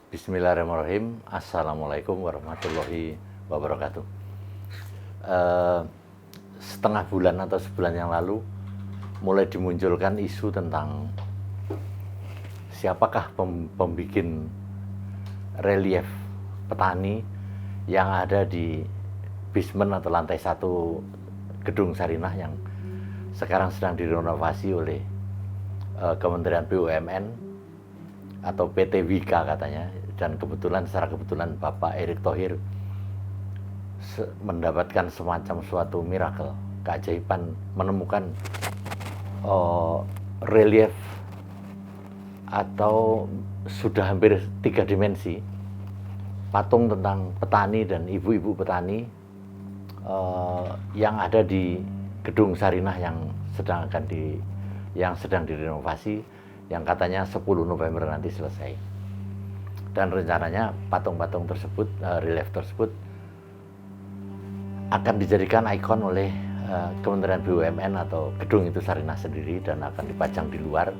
Bismillahirrahmanirrahim. Assalamualaikum warahmatullahi wabarakatuh. Setengah bulan atau sebulan yang lalu mulai dimunculkan isu tentang siapakah pembikin relief petani yang ada di basement atau lantai 1 gedung Sarinah yang sekarang sedang direnovasi oleh Kementerian BUMN atau PT Wika katanya, dan secara kebetulan Bapak Erick Thohir mendapatkan semacam suatu miracle, keajaiban, menemukan relief atau sudah hampir 3 dimensi patung tentang petani dan ibu-ibu petani yang ada di gedung Sarinah yang sedang direnovasi, yang katanya 10 November nanti selesai. Dan rencananya patung-patung tersebut, relief tersebut akan dijadikan ikon oleh Kementerian BUMN atau gedung itu Sarinah sendiri, dan akan dipajang di luar,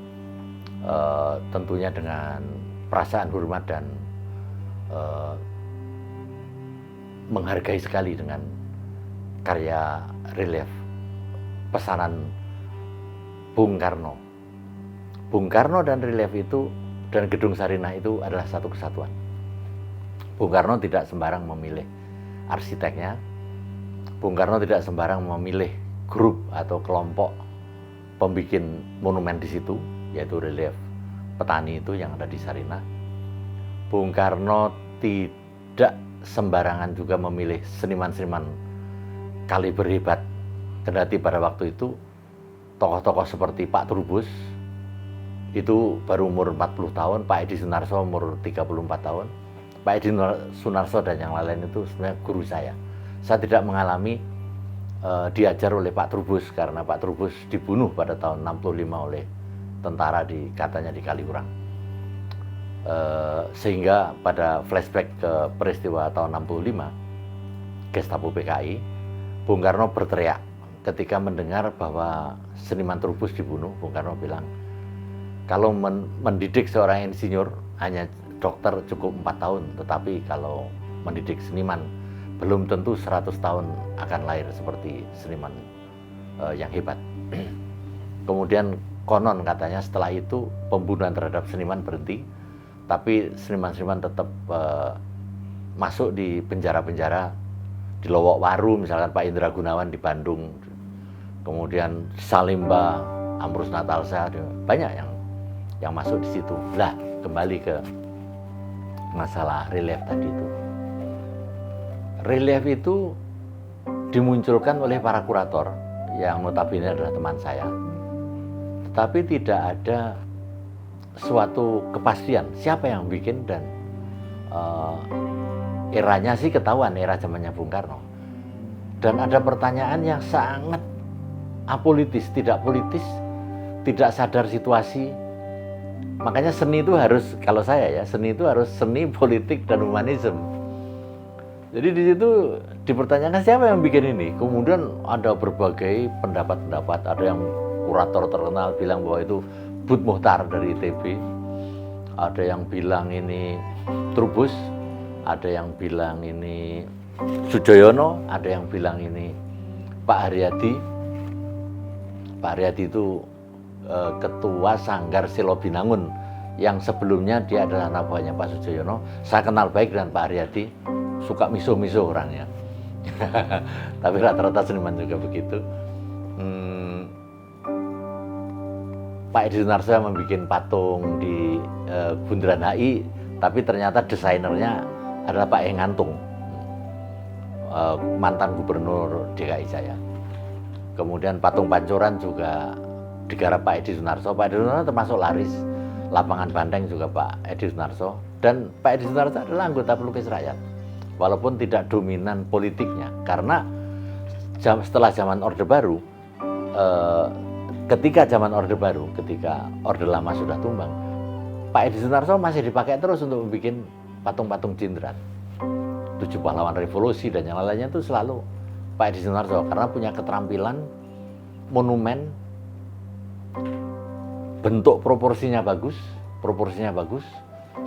tentunya dengan perasaan hormat dan menghargai sekali dengan karya relief pesanan Bung Karno. Bung Karno dan relief itu dan gedung Sarinah itu adalah satu kesatuan. Bung Karno tidak sembarang memilih arsiteknya. Bung Karno tidak sembarang memilih grup atau kelompok pembikin monumen di situ, yaitu relief petani itu yang ada di Sarinah. Bung Karno tidak sembarangan juga memilih seniman-seniman kaliber hebat. Kendati pada waktu itu tokoh-tokoh seperti Pak Trubus itu baru umur 40 tahun, Pak Edi Sunarso umur 34 tahun. Pak Edi Sunarso dan yang lain itu sebenarnya guru saya. Saya tidak mengalami diajar oleh Pak Trubus karena Pak Trubus dibunuh pada tahun 65 oleh tentara katanya di Kaliurang. Sehingga pada flashback ke peristiwa tahun 65 Gestapo PKI, Bung Karno berteriak ketika mendengar bahwa seniman Trubus dibunuh. Bung Karno bilang, kalau mendidik seorang insinyur hanya dokter cukup 4 tahun, tetapi kalau mendidik seniman belum tentu 100 tahun akan lahir seperti seniman yang hebat. Kemudian konon katanya setelah itu pembunuhan terhadap seniman berhenti, tapi seniman-seniman tetap masuk di penjara-penjara, di Lowok Waru misalkan Pak Indra Gunawan di Bandung, kemudian Salimba, Amrus Natalsa, banyak yang masuk di situ. Lah, kembali ke masalah relief tadi itu. Relief itu dimunculkan oleh para kurator yang notabene adalah teman saya. Tetapi tidak ada suatu kepastian siapa yang bikin, dan eranya sih ketahuan, era zamannya Bung Karno. Dan ada pertanyaan yang sangat apolitis, tidak politis, tidak sadar situasi. Makanya seni itu harus, kalau saya ya, seni itu harus seni, politik, dan humanisme. Jadi di situ dipertanyakan siapa yang bikin ini. Kemudian ada berbagai pendapat-pendapat. Ada yang kurator terkenal bilang bahwa itu Bud Muhtar dari ITB. Ada yang bilang ini Trubus. Ada yang bilang ini Sujoyono. Ada yang bilang ini Pak Haryadi. Pak Haryadi itu Ketua Sanggar Silobinangun, yang sebelumnya dia adalah anak buahnya Pak Sujoyono. Saya kenal baik dengan Pak Haryadi, suka miso-miso orangnya. Tapi rata-rata seniman juga begitu. Pak Edi Sunarso membuat patung di Bundaran HI, tapi ternyata desainernya adalah Pak Engantung, mantan gubernur DKI saya. Kemudian patung Pancoran juga digarap Pak Edi Sunarso. Pak Edi Sunarso termasuk laris. Lapangan Banteng juga Pak Edi Sunarso. Dan Pak Edi Sunarso adalah anggota pelukis rakyat, walaupun tidak dominan politiknya. Karena setelah zaman Orde Baru, ketika Orde Lama sudah tumbang, Pak Edi Sunarso masih dipakai terus untuk membuat patung-patung Jenderal, 7 pahlawan revolusi dan yang lainnya itu selalu Pak Edi Sunarso, karena punya keterampilan monumen, bentuk proporsinya bagus,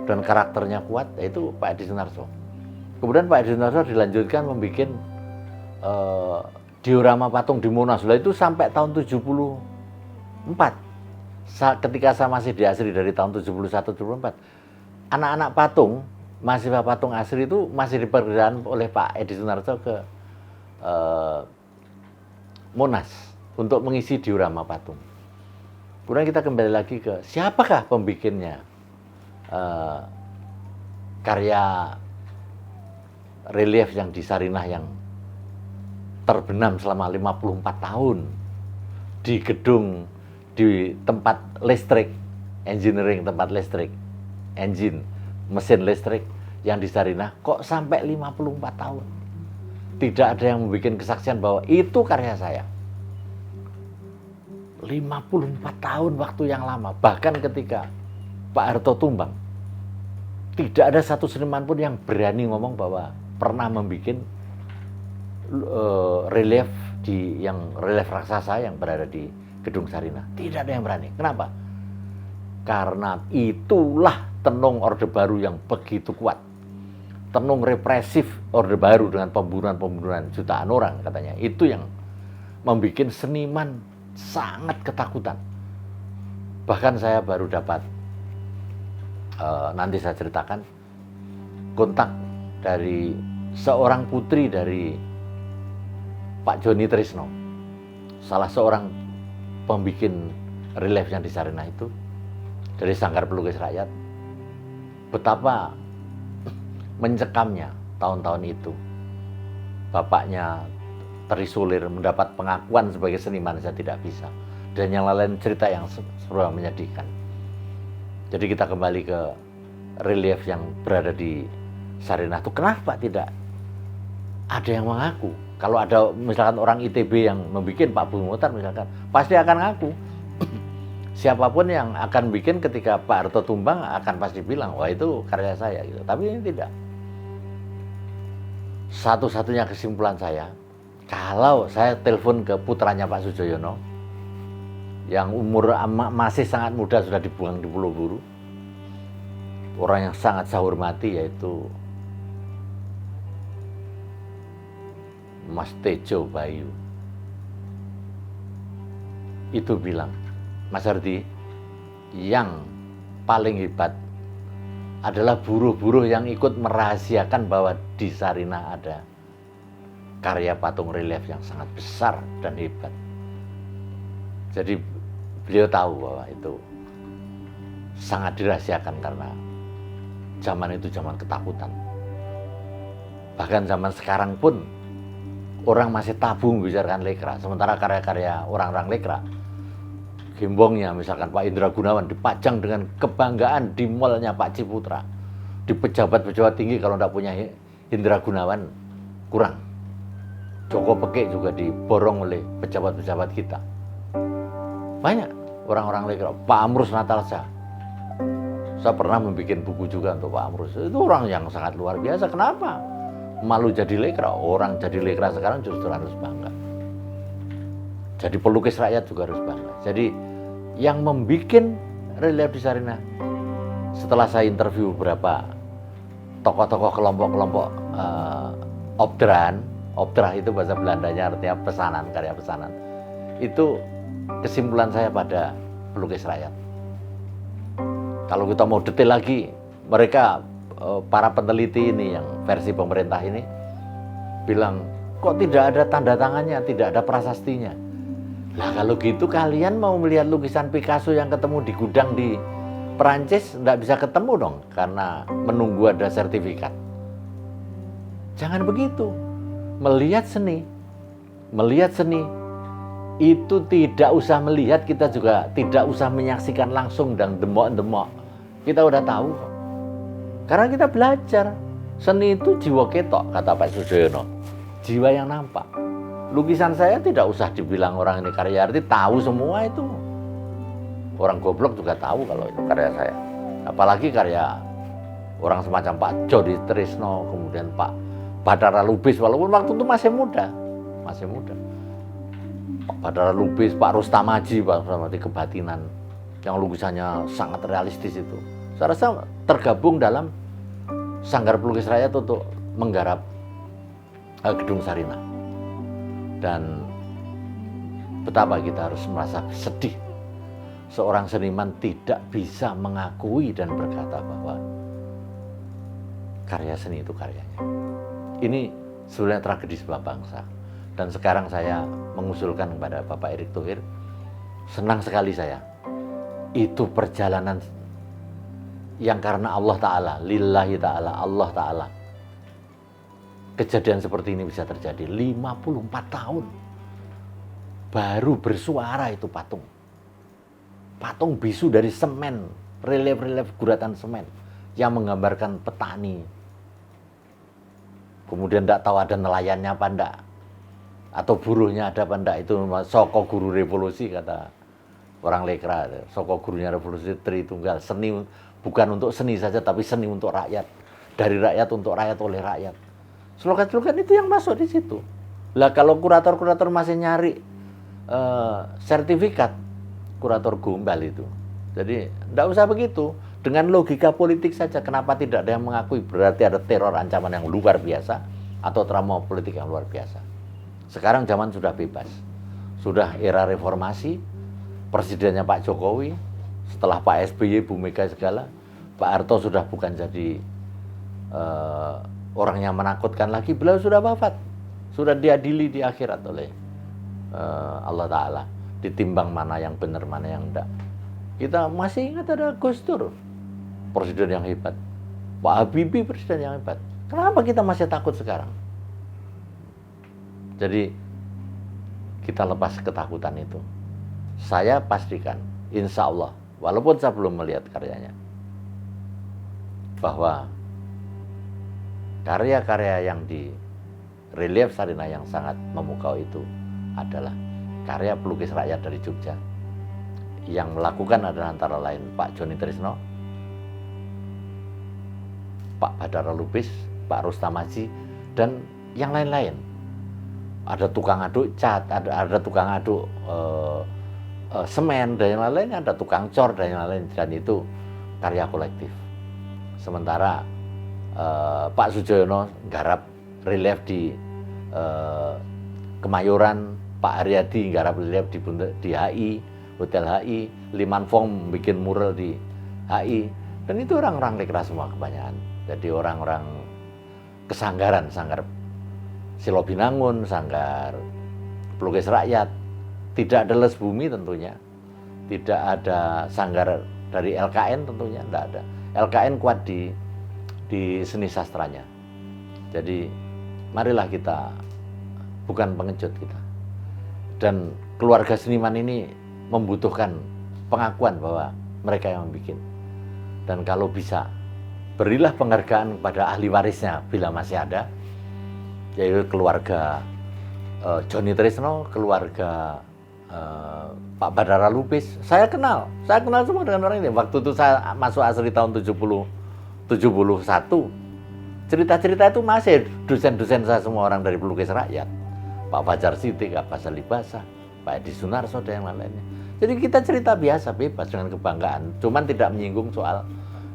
dan karakternya kuat, yaitu Pak Edi Sunarso. Kemudian Pak Edi Sunarso dilanjutkan membuat diorama patung di Monas. Itu sampai tahun 74. Ketika saya masih di ASRI dari tahun 71-74, anak-anak patung, mahasiswa patung ASRI itu masih diperkerjakan oleh Pak Edi Sunarso ke Monas untuk mengisi diorama patung. Kemudian kita kembali lagi ke siapakah pembikinnya karya relief yang di Sarinah yang terbenam selama 54 tahun di gedung, di tempat listrik, engineering, tempat listrik, engine, mesin listrik yang di Sarinah, kok sampai 54 tahun. Tidak ada yang membuat kesaksian bahwa itu karya saya. 54 tahun waktu yang lama. Bahkan ketika Pak Harto tumbang, tidak ada satu seniman pun yang berani ngomong bahwa pernah membuat relief yang relief raksasa yang berada di gedung Sarinah. Tidak ada yang berani. Kenapa? Karena itulah tenung Orde Baru yang begitu kuat. Tenung represif Orde Baru dengan pembunuhan-pembunuhan jutaan orang katanya. Itu yang membuat seniman sangat ketakutan. Bahkan saya baru dapat, nanti saya ceritakan, kontak dari seorang putri dari Pak Joni Trisno, salah seorang pembikin relief yang di Sarinah itu, dari Sanggar Pelukis Rakyat. Betapa mencekamnya tahun-tahun itu. Bapaknya terisolir, mendapat pengakuan sebagai seniman, saya tidak bisa. Dan yang lain cerita yang serba menyedihkan. Jadi kita kembali ke relief yang berada di Sarinah itu, kenapa tidak ada yang mengaku? Kalau ada misalkan orang ITB yang membuat Pak Bung Muhtar misalkan, pasti akan ngaku. Siapapun yang akan bikin ketika Pak Harto tumbang akan pasti bilang, wah itu karya saya gitu. Tapi ini tidak. Satu-satunya kesimpulan saya, kalau saya telepon ke putranya Pak Sujoyono, yang umur masih sangat muda sudah dibuang di Pulau Buru, orang yang sangat saya hormati yaitu Mas Tejo Bayu, itu bilang, Mas Hardi, yang paling hebat adalah buruh-buruh yang ikut merahasiakan bahwa di Sarinah ada karya patung relief yang sangat besar dan hebat. Jadi beliau tahu bahwa itu sangat dirahasiakan karena zaman itu zaman ketakutan. Bahkan zaman sekarang pun orang masih tabu membicarakan lekra, sementara karya-karya orang-orang lekra, gembongnya misalkan Pak Indra Gunawan dipajang dengan kebanggaan di mallnya Pak Ciputra. Di pejabat-pejabat tinggi kalau tidak punya Indra Gunawan kurang. Joko Pekik juga diborong oleh pejabat-pejabat kita. Banyak orang-orang lekra. Pak Amrus Natalsa, saya pernah membuat buku juga untuk Pak Amrus. Itu orang yang sangat luar biasa. Kenapa? Malu jadi lekra. Orang jadi lekra sekarang justru harus bangga. Jadi pelukis rakyat juga harus bangga. Jadi yang membuat relief di Sarinah, setelah saya interview beberapa tokoh-tokoh kelompok-kelompok Opdra itu bahasa Belandanya artinya pesanan, karya pesanan. Itu kesimpulan saya pada pelukis rakyat. Kalau kita mau detail lagi, mereka para peneliti ini yang versi pemerintah ini bilang, kok tidak ada tanda tangannya, tidak ada prasastinya. Lah kalau gitu kalian mau melihat lukisan Picasso yang ketemu di gudang di Perancis, tidak bisa ketemu dong, karena menunggu ada sertifikat. Jangan begitu. Melihat seni itu tidak usah melihat, kita juga tidak usah menyaksikan langsung dan demok-demok. Kita udah tahu kok. Karena kita belajar. Seni itu jiwa ketok, kata Pak Sujoyono. Jiwa yang nampak. Lukisan saya tidak usah dibilang orang ini karya arti, tahu semua itu. Orang goblok juga tahu kalau itu karya saya. Apalagi karya orang semacam Pak Joni Trisno, kemudian Pak Bathara Lubis, walaupun waktu itu masih muda. Pak Bathara Lubis, Pak Rustam Aji, Pak Rustam Aji Kebatinan, yang lukisannya sangat realistis itu. Saya rasa tergabung dalam Sanggar Pelukis Rakyat untuk menggarap Gedung Sarinah. Dan betapa kita harus merasa sedih seorang seniman tidak bisa mengakui dan berkata bahwa karya seni itu karyanya. Ini sebenarnya tragedi sebuah bangsa. Dan sekarang saya mengusulkan kepada Bapak Erick Thohir, senang sekali saya. Itu perjalanan yang karena Allah Ta'ala, lillahi ta'ala, Allah Ta'ala. Kejadian seperti ini bisa terjadi 54 tahun. Baru bersuara itu patung. Patung bisu dari semen, relief-relief guratan semen yang menggambarkan petani. Kemudian tidak tahu ada nelayannya apa enggak, atau buruhnya ada apa enggak. Itu soko guru revolusi, kata orang Lekra. Soko gurunya revolusi Tritunggal. Seni bukan untuk seni saja, tapi seni untuk rakyat. Dari rakyat untuk rakyat oleh rakyat. Slogan-slogan itu yang masuk di situ. Lah kalau kurator-kurator masih nyari sertifikat kurator gombal itu. Jadi tidak usah begitu. Dengan logika politik saja, kenapa tidak ada yang mengakui? Berarti ada teror ancaman yang luar biasa atau trauma politik yang luar biasa. Sekarang zaman sudah bebas. Sudah era reformasi, presidennya Pak Jokowi, setelah Pak SBY, Bu Mega segala, Pak Harto sudah bukan jadi orang yang menakutkan lagi. Beliau sudah wafat. Sudah diadili di akhirat oleh Allah Ta'ala. Ditimbang mana yang benar, mana yang enggak. Kita masih ingat ada Gus Dur, presiden yang hebat. Pak Habibie, presiden yang hebat. Kenapa kita masih takut sekarang? Jadi kita lepas ketakutan itu. Saya pastikan, insya Allah, walaupun saya belum melihat karyanya, bahwa karya-karya yang di relief Sarinah yang sangat memukau itu adalah karya pelukis rakyat dari Jogja. Yang melakukan adalah antara lain Pak Joni Trisno, Pak Badara Lubis, Pak Rustam Haji, dan yang lain-lain. Ada tukang aduk cat, ada tukang aduk semen, dan yang lain-lain, ada tukang cor, dan yang lain-lain. Dan itu karya kolektif. Sementara Pak Sujoyono garap relief di Kemayoran, Pak Haryadi garap relief di HI, Hotel HI, Liman Fong bikin mural di HI, dan itu orang-orang Lekra semua kebanyakan. Jadi orang-orang kesanggaran, sanggar Silobinangun, sanggar pelukis rakyat. Tidak ada Les Bumi tentunya, tidak ada sanggar dari LKN tentunya, tidak ada. LKN kuat di seni sastranya. Jadi marilah kita, bukan pengecut kita. Dan keluarga seniman ini membutuhkan pengakuan bahwa mereka yang membuat. Dan kalau bisa, berilah penghargaan kepada ahli warisnya bila masih ada, yaitu keluarga Joni Trisno, keluarga Pak Badara Lubis. Saya kenal semua dengan orang ini. Waktu itu saya masuk asri tahun 71, cerita-cerita itu masih dosen-dosen saya semua orang dari pelukis rakyat. Pak Fajar Sidik, Pak Salibasa, Pak Edi Sunarso, dan yang lainnya. Jadi kita cerita biasa, bebas dengan kebanggaan. Cuman tidak menyinggung soal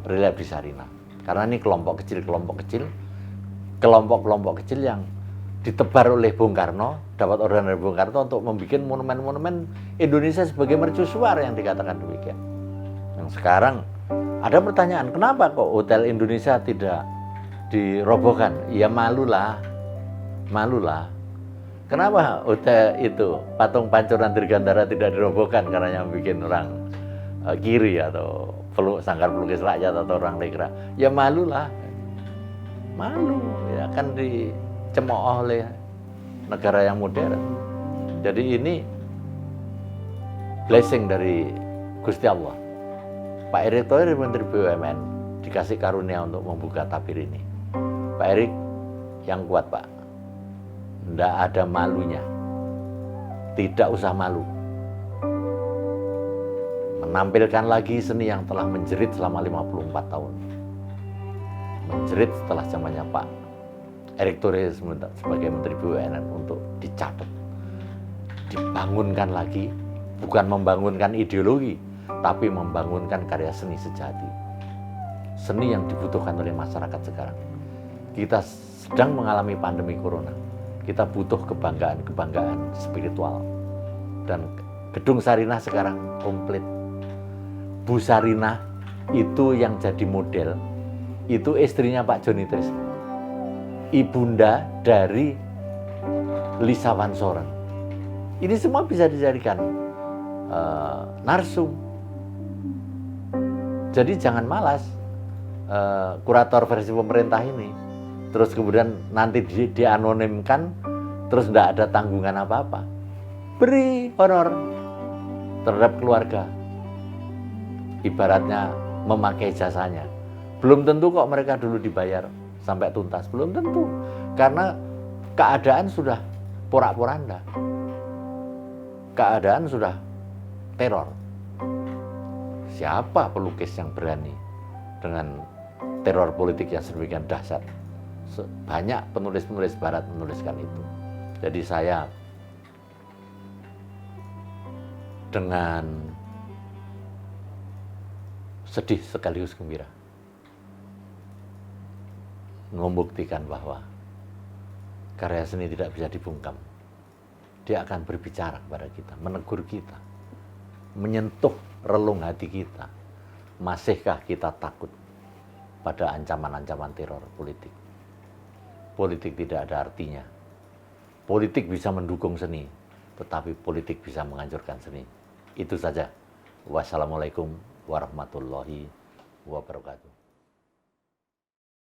relief di Sarinah. Karena ini kelompok kecil yang ditebar oleh Bung Karno, dapat orderan dari Bung Karno untuk membuat monumen-monumen Indonesia sebagai mercusuar yang dikatakan demikian. Yang sekarang ada pertanyaan, kenapa kok Hotel Indonesia tidak dirobohkan? Ya malulah. Kenapa hotel itu, patung Pancoran Dirgantara tidak dirobohkan karena yang bikin orang kiri atau sanggar pelukis rakyat atau orang Lekra? Ya malulah. Malu, ya kan dicemooh oleh negara yang modern. Jadi ini blessing dari Gusti Allah. Pak Erick Thohir, Menteri BUMN, dikasih karunia untuk membuka tabir ini. Pak Erick yang kuat, Pak. Tidak ada malunya. Tidak usah malu. Menampilkan lagi seni yang telah menjerit selama 54 tahun. Menjerit setelah zamannya Pak Erick Thohir sebagai Menteri BUMN untuk dicatat. Dibangunkan lagi, bukan membangunkan ideologi, tapi membangunkan karya seni sejati. seni yang dibutuhkan oleh masyarakat sekarang. Kita sedang mengalami pandemi corona. Kita butuh kebanggaan spiritual. Dan Gedung Sarinah sekarang komplit. Bu Sarinah itu yang jadi model, itu istrinya Pak Joni Trisno. Ibunda dari Lisa Van Soren. Ini semua bisa dijadikan narsum. Jadi jangan malas kurator versi pemerintah ini. Terus kemudian nanti dianonimkan, terus tidak ada tanggungan apa-apa. Beri honor terhadap keluarga. Ibaratnya memakai jasanya. Belum tentu kok mereka dulu dibayar sampai tuntas. Belum tentu. Karena keadaan sudah porak-poranda. Keadaan sudah teror. Siapa pelukis yang berani dengan teror politik yang sedemikian dahsyat? Banyak penulis-penulis barat menuliskan itu. Jadi saya dengan sedih sekaligus gembira membuktikan bahwa karya seni tidak bisa dibungkam. Dia akan berbicara kepada kita, menegur kita, menyentuh relung hati kita. Masihkah kita takut pada ancaman-ancaman teror politik? Politik tidak ada artinya. Politik bisa mendukung seni, tetapi politik bisa menghancurkan seni. Itu saja. Wassalamualaikum warahmatullahi wabarakatuh.